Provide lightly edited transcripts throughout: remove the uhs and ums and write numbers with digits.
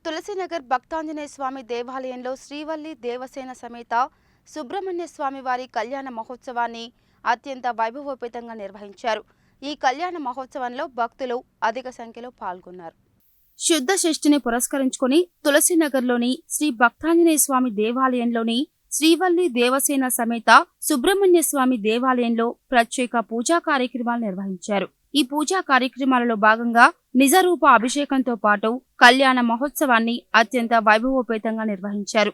తులసినగర్ భక్తాంజనేయ స్వామి దేవాలయంలో శ్రీవల్లి దేవసేన సమేత సుబ్రహ్మణ్య స్వామి వారి కళ్యాణ మహోత్సవాన్ని అత్యంత వైభవోపేతంగా నిర్వహించారు. ఈ కళ్యాణ మహోత్సవంలో భక్తులు అధిక సంఖ్యలో పాల్గొన్నారు. శుద్ధ షష్ఠిని పురస్కరించుకుని తులసినగర్లోని శ్రీ భక్తాంజనేయ స్వామి దేవాలయంలోని శ్రీవల్లి దేవసేన సమేత సుబ్రహ్మణ్య స్వామి దేవాలయంలో ప్రత్యేక పూజా కార్యక్రమాలు నిర్వహించారు. ఈ పూజా కార్యక్రమాలలో భాగంగా నిజరూప అభిషేకంతో పాటు కళ్యాణ మహోత్సవాన్ని అత్యంత వైభవోపేతంగా నిర్వహించారు.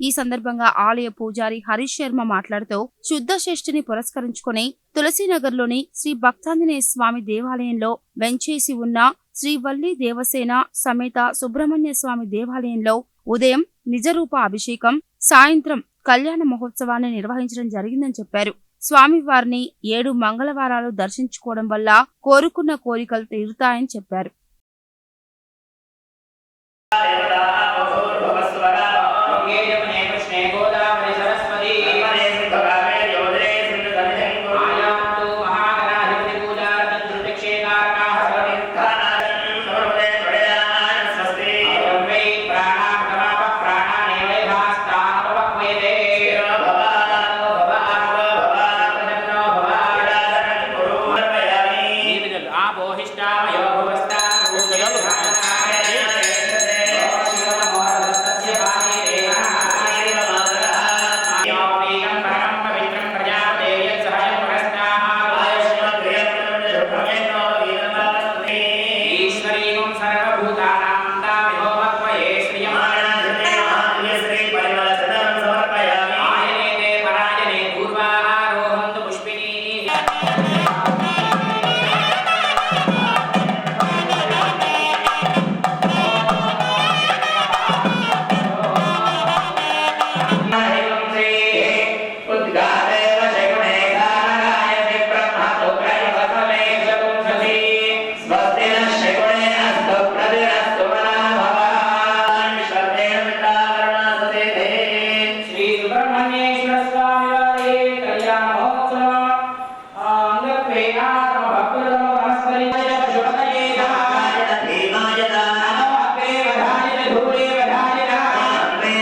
ఈ సందర్భంగా ఆలయ పూజారి హరీష్ శర్మ మాట్లాడుతూ శుద్ధ షష్ఠిని పురస్కరించుకుని తులసినగర్లోని శ్రీ భక్తాంజనేయ స్వామి దేవాలయంలో వెంచేసి ఉన్న శ్రీవల్లి దేవసేన సమేత సుబ్రహ్మణ్య స్వామి దేవాలయంలో ఉదయం నిజరూప అభిషేకం, సాయంత్రం కళ్యాణ మహోత్సవాన్ని నిర్వహించడం జరిగిందని చెప్పారు. స్వామివారిని 7 మంగళవారాలు దర్శించుకోవడం వల్ల కోరుకున్న కోరికలు తీరుతాయని చెప్పారు.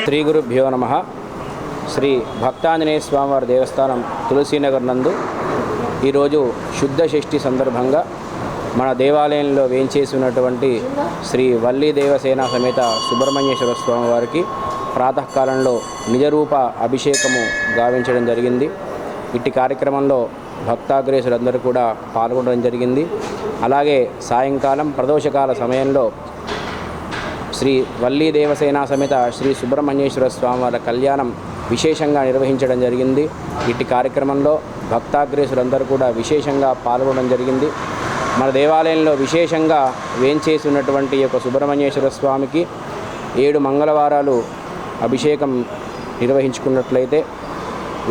శ్రీ గురుభ్యో నమః. శ్రీ భక్తాంజనేయ స్వామివారి దేవస్థానం తులసీనగర్ నందు ఈరోజు శుద్ధ షష్ఠి సందర్భంగా మన దేవాలయంలో వేంచేసి ఉన్నటువంటి శ్రీ వల్లి దేవసేన సమేత సుబ్రహ్మణ్యేశ్వర స్వామి వారికి ప్రాతకాలంలో నిజరూప అభిషేకము గావించడం జరిగింది. ఇట్టి కార్యక్రమంలో భక్తాగ్రేసులందరూ కూడా పాల్గొనడం జరిగింది. అలాగే సాయంకాలం ప్రదోషకాల సమయంలో శ్రీ వల్లి దేవసేన సమేత శ్రీ సుబ్రహ్మణ్యేశ్వర స్వామి వారి కళ్యాణం విశేషంగా నిర్వహించడం జరిగింది. ఇట్టి కార్యక్రమంలో భక్తాగ్రేసులందరూ కూడా విశేషంగా పాల్గొనడం జరిగింది. మన దేవాలయంలో విశేషంగా వేంచేసి ఉన్నటువంటి యొక్క సుబ్రహ్మణ్యేశ్వర స్వామికి 7 మంగళవారాలు అభిషేకం నిర్వహించుకున్నట్లయితే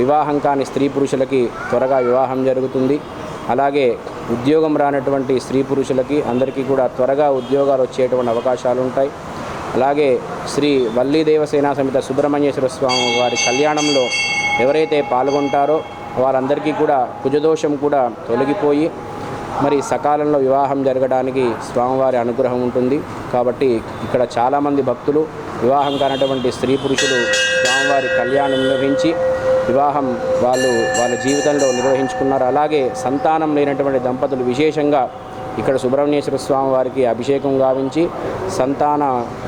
వివాహం కాని స్త్రీ పురుషులకి త్వరగా వివాహం జరుగుతుంది. అలాగే ఉద్యోగం రానటువంటి స్త్రీ పురుషులకి అందరికీ కూడా త్వరగా ఉద్యోగాలు వచ్చేటువంటి అవకాశాలు ఉంటాయి. అలాగే శ్రీ వల్లి దేవసేన సమేత సుబ్రహ్మణ్యేశ్వర స్వామి వారి కళ్యాణంలో ఎవరైతే పాల్గొంటారో వారందరికీ కూడా కుజదోషం కూడా తొలగిపోయి మరి సకాలంలో వివాహం జరగడానికి స్వామివారి అనుగ్రహం ఉంటుంది. కాబట్టి ఇక్కడ చాలామంది భక్తులు వివాహం కానటువంటి స్త్రీ పురుషులు స్వామివారి కళ్యాణం నిర్వహించి వివాహం వాళ్ళ జీవితంలో నిర్వహించుకున్నారు. అలాగే సంతానం లేనటువంటి దంపతులు విశేషంగా ఇక్కడ సుబ్రహ్మణ్యేశ్వర స్వామి వారికి అభిషేకం గావించి సంతాన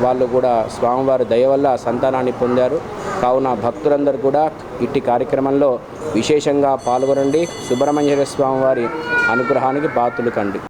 వాళ్ళు కూడా స్వామివారి దయ వల్ల సంతానాన్ని పొందారు. కావున భక్తులందరూ కూడా ఇట్టి కార్యక్రమంలో విశేషంగా పాల్గొనండి. సుబ్రహ్మణ్యేశ్వర స్వామి వారి అనుగ్రహానికి పాత్రులు కండి.